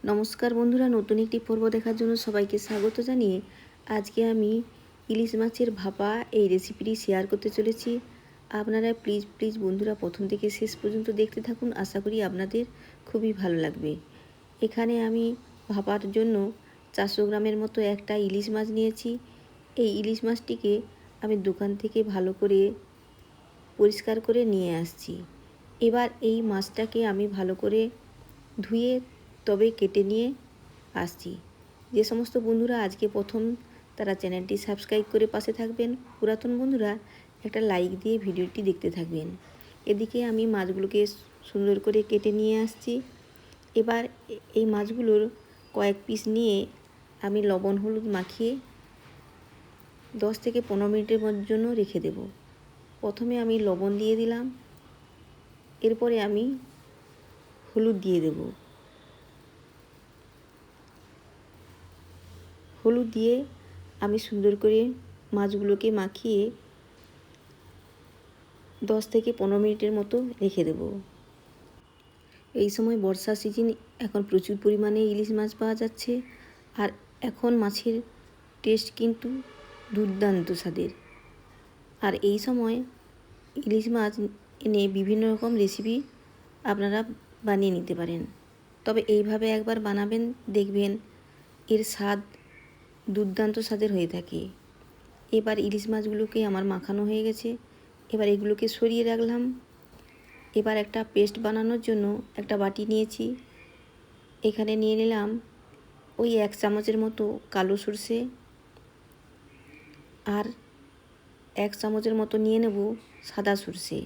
নমস্কার বন্ধুরা, নতুন একটি পর্ব দেখার জন্য সবাইকে স্বাগত জানিয়ে আজকে আমি ইলিশ মাছের ভাপা এই রেসিপিটি শেয়ার করতে চলেছি। আপনারা প্লিজ বন্ধুরা প্রথম থেকে শেষ পর্যন্ত দেখতে থাকুন, আশা করি আপনাদের খুবই ভালো লাগবে। এখানে আমি ভাপার জন্য 400 গ্রামের মতো একটা ইলিশ মাছ নিয়েছি। এই ইলিশ মাছটিকে আমি দোকান থেকে ভালো করে পরিষ্কার করে নিয়ে আসছি। এবার এই মাছটাকে আমি ভালো করে ধুয়ে তবে কেটে নিয়ে আসছি। যে সমস্ত বন্ধুরা আজকে প্রথম, তারা চ্যানেলটি সাবস্ক্রাইব করে পাশে থাকবেন। পুরাতন বন্ধুরা একটা লাইক দিয়ে ভিডিওটি দেখতে থাকবেন। এদিকে আমি মাছগুলোকে সুন্দর করে কেটে নিয়ে আসছি। এবার এই মাছগুলোর কয়েক পিস নিয়ে আমি লবণ হলুদ মাখিয়ে 10 থেকে 15 মিনিটের জন্য রেখে দেব। প্রথমে আমি লবণ দিয়ে দিলাম, এরপরে আমি হলুদ দিয়ে দেব। হলুদ দিয়ে আমি সুন্দর করে মাছগুলোকে মাখিয়ে 10 থেকে 15 মিনিটের মতো রেখে দেব। এই সময় বর্ষা সিজন, এখন প্রচুর পরিমাণে ইলিশ মাছ পাওয়া যাচ্ছে। আর এখন মাছের টেস্ট কিন্তু দুর্দান্ত স্বাদের। আর এই সময় ইলিশ মাছ এনে বিভিন্ন রকম রেসিপি আপনারা বানিয়ে নিতে পারেন। তবে এইভাবে একবার বানাবেন, দেখবেন এর স্বাদ দুর্দান্ত স্বাদের হয়ে থাকে। এবার ইলিশ মাছগুলোকে আমার মাখানো হয়ে গেছে। এবার এগুলোকে সরিয়ে রাখলাম। এবার একটা পেস্ট বানানোর জন্য একটা বাটি নিয়েছি। এখানে নিয়ে নিলাম ওই 1 চামচের মতো কালো সরষে, আর 1 চামচের মতো নিয়ে নেব সাদা সরষে।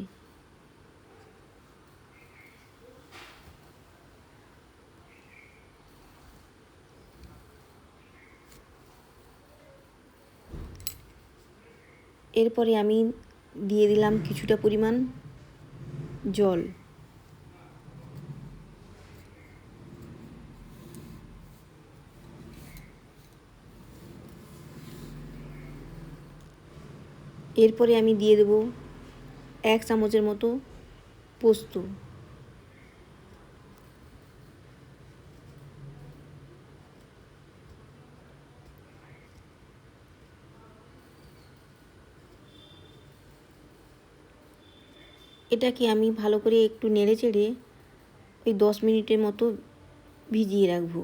এরপরে আমি দিয়ে দিলাম কিছুটা পরিমাণ জল। এরপরে আমি দিয়ে দেব 1 চামচের মতো পোস্ত। এটাকে আমি ভালো করে একটু নেড়ে চেড়ে ওই 10 মিনিটের মতো ভিজিয়ে রাখবো।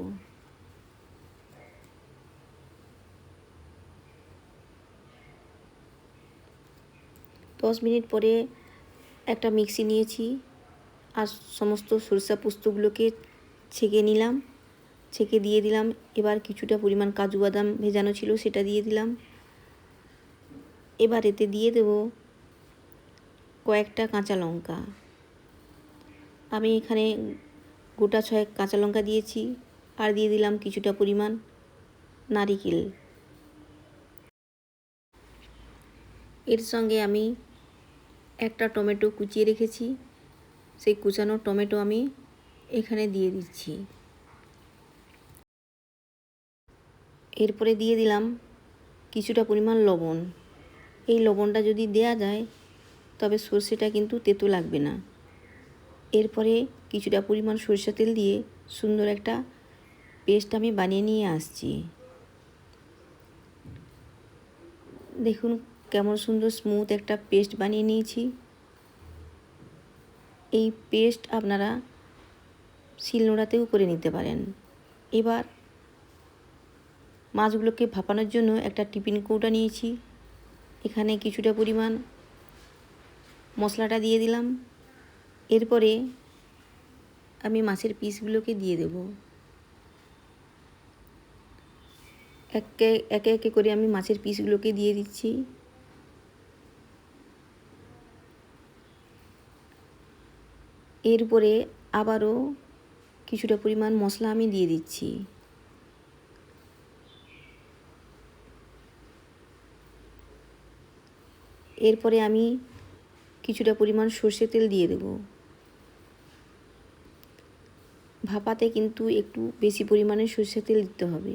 দশ মিনিট পরে একটা মিক্সি নিয়েছি, আর সমস্ত সরষা পোস্তগুলোকে ছেঁকে নিলাম, ছেঁকে দিয়ে দিলাম। এবার কিছুটা পরিমাণ কাজু বাদাম ভেজানো ছিল সেটা দিয়ে দিলাম। এবার এতে দিয়ে দেব কয়েকটা কাঁচা লঙ্কা। আমি এখানে গোটা 6 কাঁচা লঙ্কা দিয়েছি, আর দিয়ে দিলাম কিছুটা পরিমাণ নারিকেল। এর সঙ্গে আমি একটা টমেটো কুচিয়ে রেখেছি, সেই কুচানো টমেটো আমি এখানে দিয়ে দিচ্ছি। এরপরে দিয়ে দিলাম কিছুটা পরিমাণ লবণ। এই লবণটা যদি দেয়া যায় তবে সর্ষেটা কিন্তু তেতো লাগবে না। এরপরে কিছুটা পরিমাণ সরষে তেল দিয়ে সুন্দর একটা পেস্ট আমি বানিয়ে নিয়ে আসছি। দেখুন কেমন সুন্দর স্মুথ একটা পেস্ট বানিয়ে নিয়েছি। এই পেস্ট আপনারা শিলনোড়াতেও করে নিতে পারেন। এবার মাছগুলোকে ভাপানোর জন্য একটা টিফিন কৌটা নিয়েছি। এখানে কিছুটা পরিমাণ মশলাটা দিয়ে দিলাম। এরপরে আমি মাছের পিসগুলোকে দিয়ে দেব। একে একে করে আমি মাছের পিসগুলোকে দিয়ে দিচ্ছি। এরপরে আবারও কিছুটা পরিমাণ মশলা আমি দিয়ে দিচ্ছি। এরপরে আমি কিছুটা পরিমাণ সর্ষে তেল দিয়ে দেব। ভাপাতে কিন্তু একটু বেশি পরিমাণে সর্ষে তেল দিতে হবে।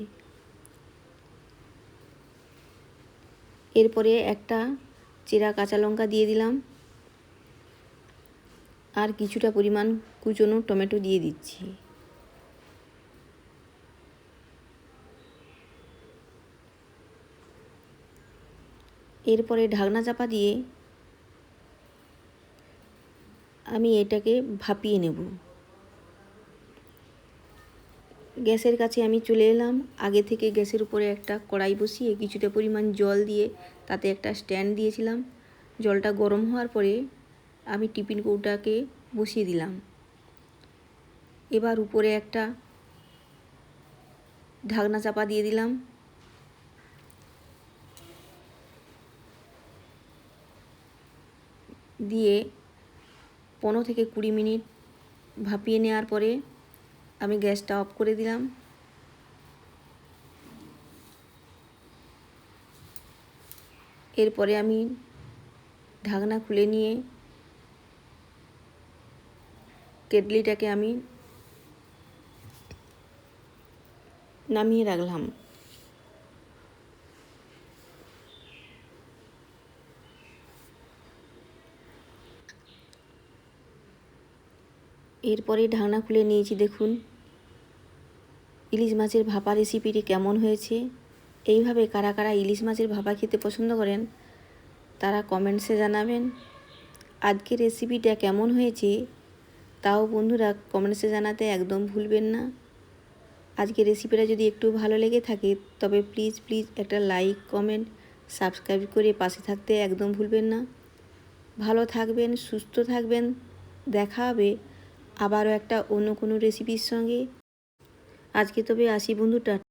এরপরে একটা চেরা কাঁচা লঙ্কা দিয়ে দিলাম, আর কিছুটা পরিমাণ কুচনো টমেটো দিয়ে দিচ্ছি। এরপরে ঢাকনা চাপা দিয়ে আমি এটাকে ভাপিয়ে নেব। গ্যাসের কাছে আমি চলে এলাম। আগে থেকে গ্যাসের উপরে একটা কড়াই বসিয়ে কিছুটা পরিমাণ জল দিয়ে তাতে একটা স্ট্যান্ড দিয়েছিলাম। জলটা গরম হওয়ার পরে আমি টিফিন কৌটাকে বসিয়ে দিলাম। এবার উপরে একটা ঢাকনা চাপা দিয়ে দিলাম। দিয়ে 15 থেকে 20 মিনিট ভাপিয়ে নেওয়ার পরে আমি গ্যাসটা অফ করে দিলাম। এরপরে আমি ঢাকনা খুলে নিয়ে কেটলিটাকে আমি নামিয়ে রাখলাম। এরপরে ঢাকনা খুলে নিয়েছি। দেখুন ইলিশ মাছের ভাপা রেসিপিটি কেমন হয়েছে। এইভাবে কারা কারা ইলিশ মাছের ভাপা খেতে পছন্দ করেন তারা কমেন্টসে জানাবেন। আজকের রেসিপিটা কেমন হয়েছে তাও বন্ধুরা কমেন্টসে জানাতে একদম ভুলবেন না। আজকের রেসিপিটা যদি একটু ভালো লেগে থাকে তবে প্লিজ একটা লাইক, কমেন্ট, সাবস্ক্রাইব করে পাশে থাকতে একদম ভুলবেন না। ভালো থাকবেন, সুস্থ থাকবেন। দেখা হবে আবারও একটা অন্য কোনো রেসিপির সঙ্গে। আজকে তবে আসি বন্ধুটা।